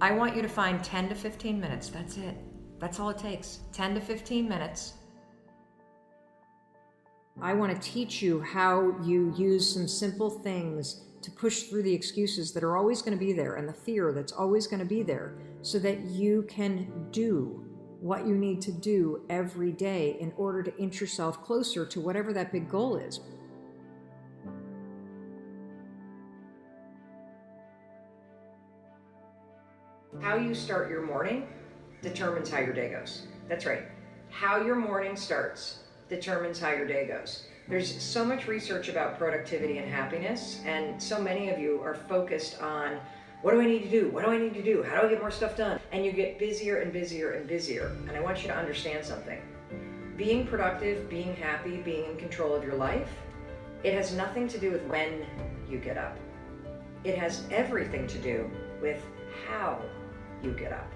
I want you to find 10 to 15 minutes. That's it. That's all it takes. 10 to 15 minutes. I want to teach you how you use some simple things to push through the excuses that are always going to be there and the fear that's always going to be there so that you can do what you need to do every day in order to inch yourself closer to whatever that big goal is. How you start your morning determines how your day goes. That's right. How your morning starts determines how your day goes. There's so much research about productivity and happiness, and so many of you are focused on, what do I need to do? What do I need to do? How do I get more stuff done? And you get busier and busier and busier. And I want you to understand something. Being productive, being happy, being in control of your life, it has nothing to do with when you get up. It has everything to do with how you get up.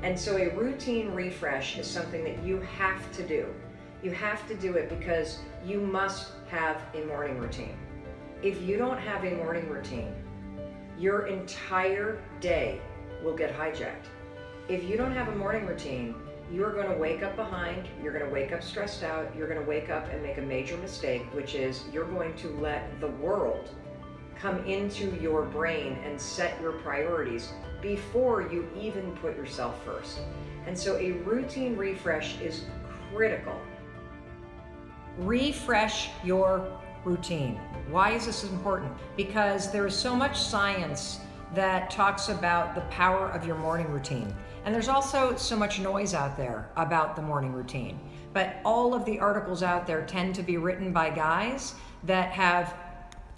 And so a routine refresh is something that you have to do. You have to do it because you must have a morning routine. If you don't have a morning routine, your entire day will get hijacked. If you don't have a morning routine, you're going to wake up behind, you're going to wake up stressed out, you're going to wake up and make a major mistake, which is you're going to let the world come into your brain and set your priorities before you even put yourself first. And so a routine refresh is critical. Refresh your routine. Why is this important? Because there is so much science that talks about the power of your morning routine. And there's also so much noise out there about the morning routine. But all of the articles out there tend to be written by guys that have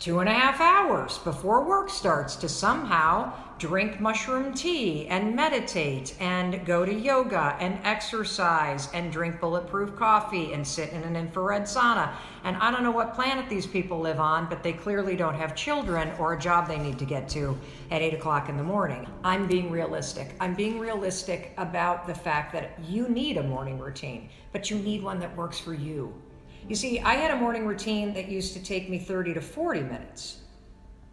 2.5 hours before work starts to somehow drink mushroom tea and meditate and go to yoga and exercise and drink bulletproof coffee and sit in an infrared sauna. And I don't know what planet these people live on, but they clearly don't have children or a job they need to get to at 8 o'clock in the morning. I'm being realistic. I'm being realistic about the fact that you need a morning routine, but you need one that works for you. You see, I had a morning routine that used to take me 30 to 40 minutes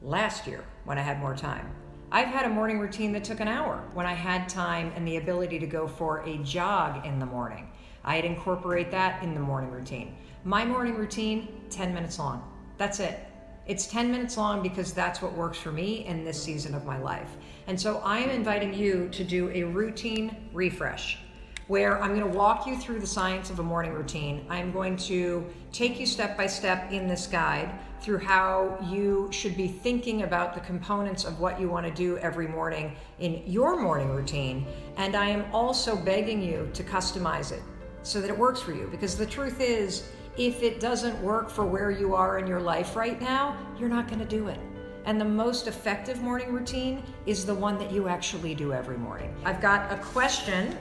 last year when I had more time. I've had a morning routine that took an hour when I had time and the ability to go for a jog in the morning. I'd incorporate that in the morning routine. My morning routine, 10 minutes long. That's it. It's 10 minutes long because that's what works for me in this season of my life. And so I am inviting you to do a routine refresh, where I'm going to walk you through the science of a morning routine. I'm going to take you step by step in this guide through how you should be thinking about the components of what you want to do every morning in your morning routine. And I am also begging you to customize it so that it works for you. Because the truth is, if it doesn't work for where you are in your life right now, you're not going to do it. And the most effective morning routine is the one that you actually do every morning. I've got a question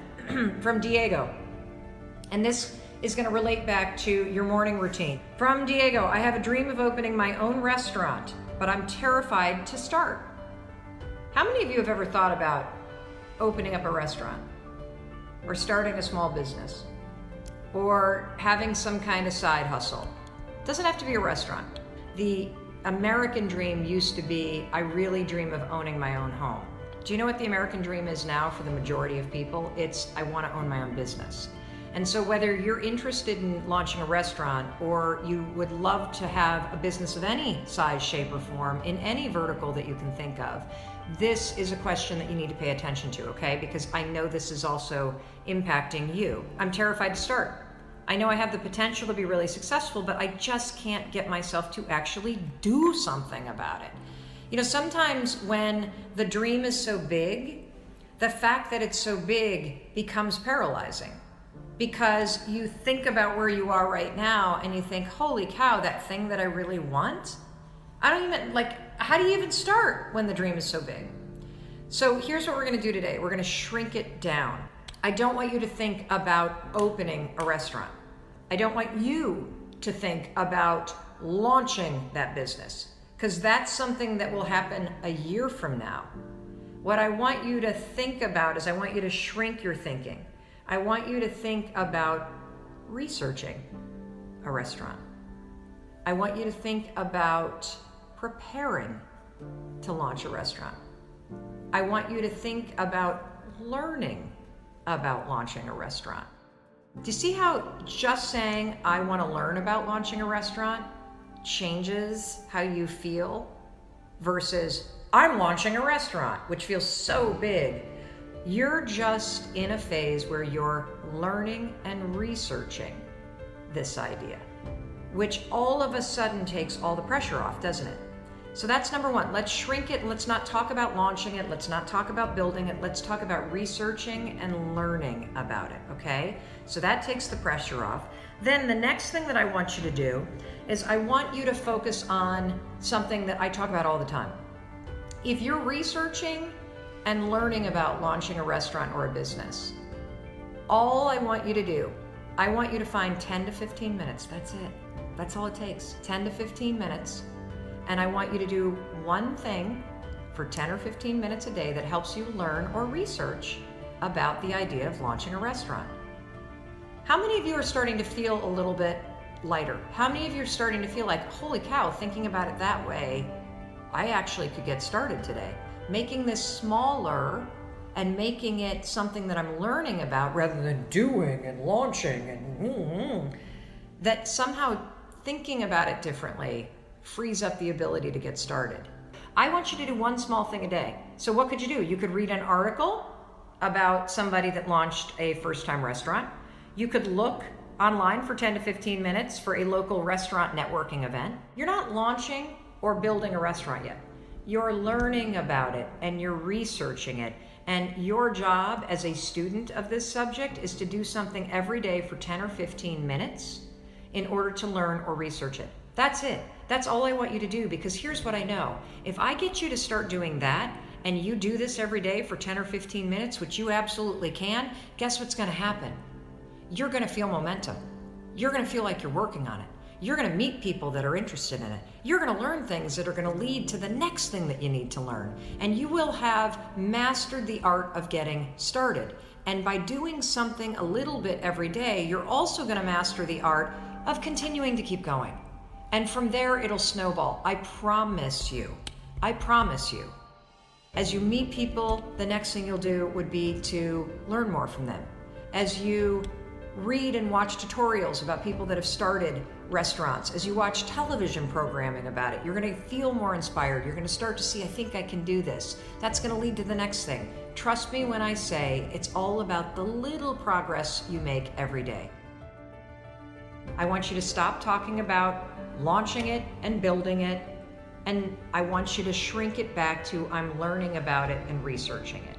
from Diego, and this is going to relate back to your morning routine. From Diego: I have a dream of opening my own restaurant, but I'm terrified to start. How many of you have ever thought about opening up a restaurant or starting a small business or having some kind of side hustle? It doesn't have to be a restaurant. The American dream used to be, I really dream of owning my own home. Do you know what the American dream is now for the majority of people? It's, I want to own my own business. And so whether you're interested in launching a restaurant or you would love to have a business of any size, shape, or form in any vertical that you can think of, this is a question that you need to pay attention to, okay? Because I know this is also impacting you. I'm terrified to start. I know I have the potential to be really successful, but I just can't get myself to actually do something about it. You know, sometimes when the dream is so big, the fact that it's so big becomes paralyzing, because you think about where you are right now and you think, holy cow, that thing that I really want? I don't even, how do you even start when the dream is so big? So here's what we're going to do today. We're going to shrink it down. I don't want you to think about opening a restaurant. I don't want you to think about launching that business, because that's something that will happen a year from now. What I want you to think about is I want you to shrink your thinking. I want you to think about researching a restaurant. I want you to think about preparing to launch a restaurant. I want you to think about learning about launching a restaurant. Do you see how just saying, I want to learn about launching a restaurant changes how you feel versus I'm launching a restaurant, which feels so big. You're just in a phase where you're learning and researching this idea, which all of a sudden takes all the pressure off, doesn't it? So that's number one. Let's shrink it. Let's not talk about launching it. Let's not talk about building it. Let's talk about researching and learning about it, okay? So that takes the pressure off. Then the next thing that I want you to do is I want you to focus on something that I talk about all the time. If you're researching and learning about launching a restaurant or a business, all I want you to do, I want you to find 10 to 15 minutes. That's it. That's all it takes. 10 to 15 minutes. And I want you to do one thing for 10 or 15 minutes a day that helps you learn or research about the idea of launching a restaurant. How many of you are starting to feel a little bit lighter? How many of you are starting to feel like, holy cow, thinking about it that way, I actually could get started today? Making this smaller and making it something that I'm learning about rather than doing and launching and that somehow thinking about it differently frees up the ability to get started. I want you to do one small thing a day. So what could you do? You could read an article about somebody that launched a first-time restaurant. You could look online for 10 to 15 minutes for a local restaurant networking event. You're not launching or building a restaurant yet. You're learning about it and you're researching it. And your job as a student of this subject is to do something every day for 10 or 15 minutes in order to learn or research it. That's it. That's all I want you to do, because here's what I know. If I get you to start doing that and you do this every day for 10 or 15 minutes, which you absolutely can, guess what's going to happen? You're going to feel momentum. You're going to feel like you're working on it. You're going to meet people that are interested in it. You're going to learn things that are going to lead to the next thing that you need to learn. And you will have mastered the art of getting started. And by doing something a little bit every day, you're also going to master the art of continuing to keep going. And from there, it'll snowball. I promise you. I promise you. As you meet people, the next thing you'll do would be to learn more from them. As you read and watch tutorials about people that have started restaurants, as you watch television programming about it, you're going to feel more inspired. You're going to start to see, I think I can do this. That's going to lead to the next thing. Trust me when I say it's all about the little progress you make every day. I want you to stop talking about launching it and building it, and I want you to shrink it back to I'm learning about it and researching it.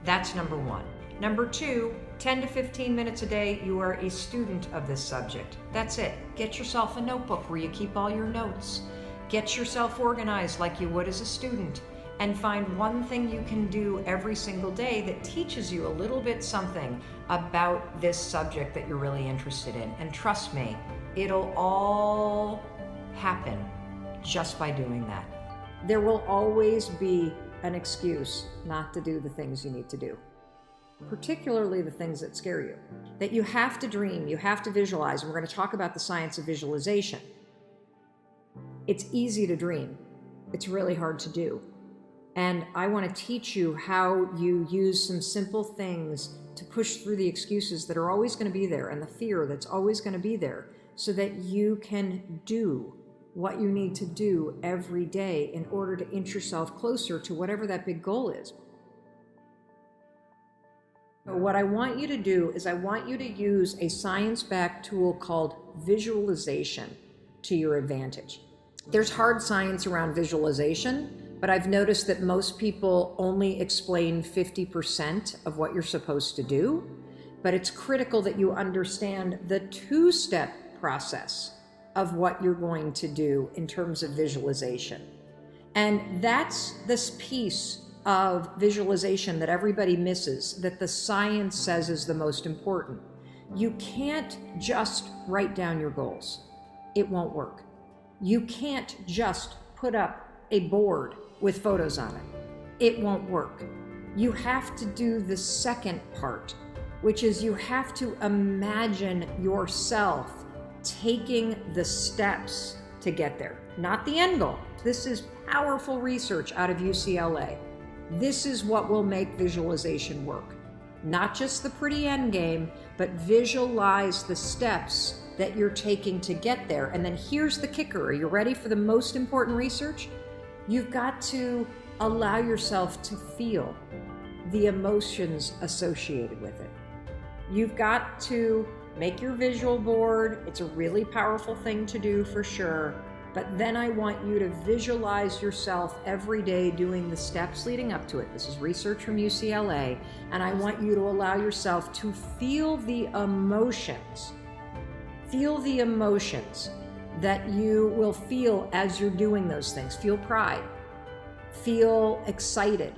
That's number one. Number two, 10 to 15 minutes a day, you are a student of this subject. That's it. Get yourself a notebook where you keep all your notes. Get yourself organized like you would as a student, and find one thing you can do every single day that teaches you a little bit something about this subject that you're really interested in. And trust me, it'll all happen just by doing that. There will always be an excuse not to do the things you need to do, particularly the things that scare you, that you have to dream, you have to visualize. And we're going to talk about the science of visualization. It's easy to dream. It's really hard to do. And I want to teach you how you use some simple things to push through the excuses that are always going to be there and the fear that's always going to be there, so that you can do what you need to do every day in order to inch yourself closer to whatever that big goal is. So what I want you to do is I want you to use a science-backed tool called visualization to your advantage. There's hard science around visualization, but I've noticed that most people only explain 50% of what you're supposed to do. But it's critical that you understand the two-step process of what you're going to do in terms of visualization. And that's this piece of visualization that everybody misses, that the science says is the most important. You can't just write down your goals. It won't work. You can't just put up a board with photos on it. It won't work. You have to do the second part, which is you have to imagine yourself taking the steps to get there, not the end goal. This is powerful research out of UCLA. This is what will make visualization work. Not just the pretty end game, but visualize the steps that you're taking to get there. And then here's the kicker. Are you ready for the most important research? You've got to allow yourself to feel the emotions associated with it. You've got to make your visual board. It's a really powerful thing to do for sure. But then I want you to visualize yourself every day doing the steps leading up to it. This is research from UCLA. And I want you to allow yourself to feel the emotions. Feel the emotions that you will feel as you're doing those things. Feel pride. Feel excited.